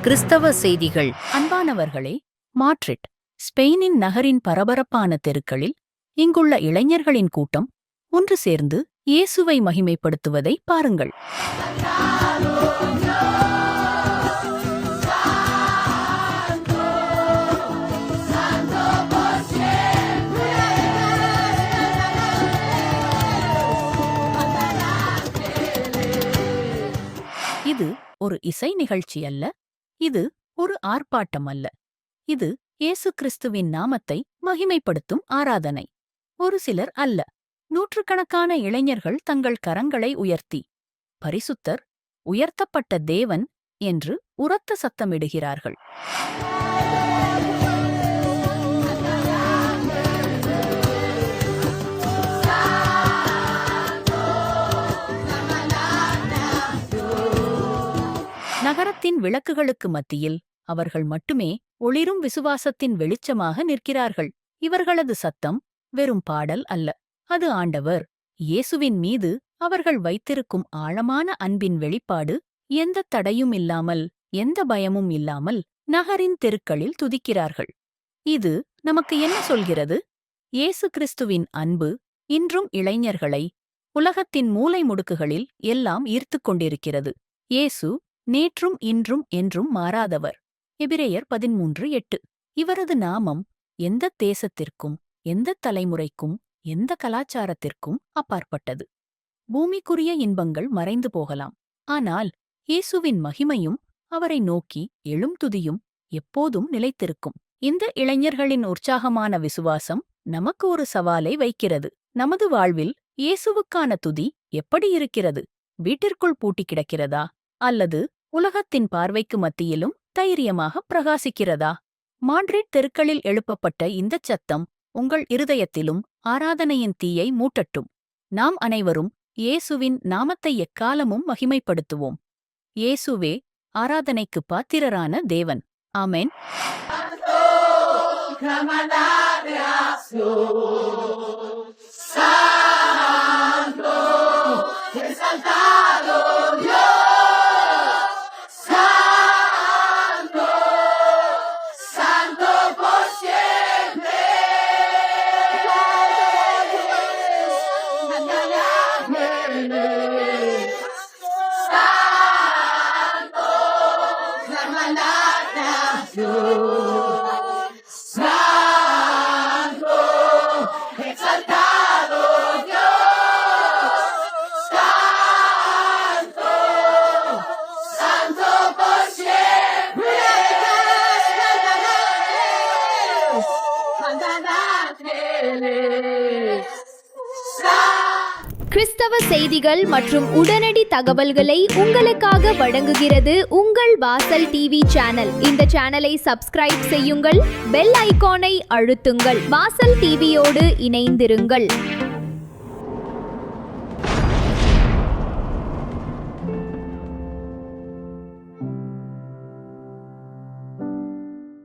கிறிஸ்தவ செய்திகள். அன்பானவர்களே, மாட்ரிட் ஸ்பெயினின் நகரின் பரபரப்பான தெருக்களில் இங்குள்ள இளைஞர்களின் கூட்டம் ஒன்று சேர்ந்து இயேசுவை மகிமைப்படுத்துவதை பாருங்கள். இது ஒரு இசை நிகழ்ச்சி அல்ல, இது ஒரு ஆர்ப்பாட்டம் அல்ல, இது இயேசு கிறிஸ்துவின் நாமத்தை மகிமைப்படுத்தும் ஆராதனை. ஒரு சிலர் அல்ல, நூற்றுக்கணக்கான இளைஞர்கள் தங்கள் கரங்களை உயர்த்தி பரிசுத்தர், உயர்த்தப்பட்ட தேவன் என்று உரத்த சத்தமிடுகிறார்கள். நகரத்தின் விளக்குகளுக்கு மத்தியில் அவர்கள் மட்டுமே ஒளிரும் விசுவாசத்தின் வெளிச்சமாக நிற்கிறார்கள். இவர்களது சத்தம் வெறும் பாடல் அல்ல, அது ஆண்டவர் இயேசுவின் மீது அவர்கள் வைத்திருக்கும் ஆழமான அன்பின் வெளிப்பாடு. எந்த தடையும் இல்லாமல், எந்த பயமும் இல்லாமல் நகரின் தெருக்களில் துதிக்கிறார்கள். இது நமக்கு என்ன சொல்கிறது? இயேசு கிறிஸ்துவின் அன்பு இன்றும் இளைஞர்களை உலகத்தின் மூலை முடுக்குகளில் எல்லாம் ஈர்த்துக் கொண்டிருக்கிறது. இயேசு நேற்றும் இன்றும் என்றும் மாறாதவர். எபிரேயர் 13:8. இவரது நாமம் எந்த தேசத்திற்கும், எந்த தலைமுறைக்கும், எந்த கலாச்சாரத்திற்கும் அப்பாற்பட்டது. பூமிக்குரிய இன்பங்கள் மறைந்து போகலாம், ஆனால் இயேசுவின் மகிமையும் அவரை நோக்கி எழும் துதியும் எப்போதும் நிலைத்திருக்கும். இந்த இளைஞர்களின் உற்சாகமான விசுவாசம் நமக்கு ஒரு சவாலை வைக்கிறது. நமது வாழ்வில் இயேசுவுக்கான துதி எப்படி இருக்கிறது? வீட்டிற்குள் பூட்டி கிடக்கிறதா, அல்லது உலகத்தின் பார்வைக்கு மத்தியிலும் தைரியமாக பிரகாசிக்கிறதா? மாட்ரிட் தெருக்களில் எழுப்பப்பட்ட இந்தச் சத்தம் உங்கள் இருதயத்திலும் ஆராதனையின் தீயை மூட்டட்டும். நாம் அனைவரும் இயேசுவின் நாமத்தை எக்காலமும் மகிமைப்படுத்துவோம். இயேசுவே ஆராதனைக்கு பாத்திரரான தேவன். ஆமென். கிறிஸ்தவ செய்திகள் மற்றும் உடனடி தகவல்களை உங்களுக்காக வழங்குகிறது உங்கள் வாசல் டிவி சேனல். இந்த சேனலை சப்ஸ்கிரைப் செய்யுங்கள், பெல் ஐகானை அழுத்துங்கள். வாசல் டிவியோடு இணைந்திருங்கள்.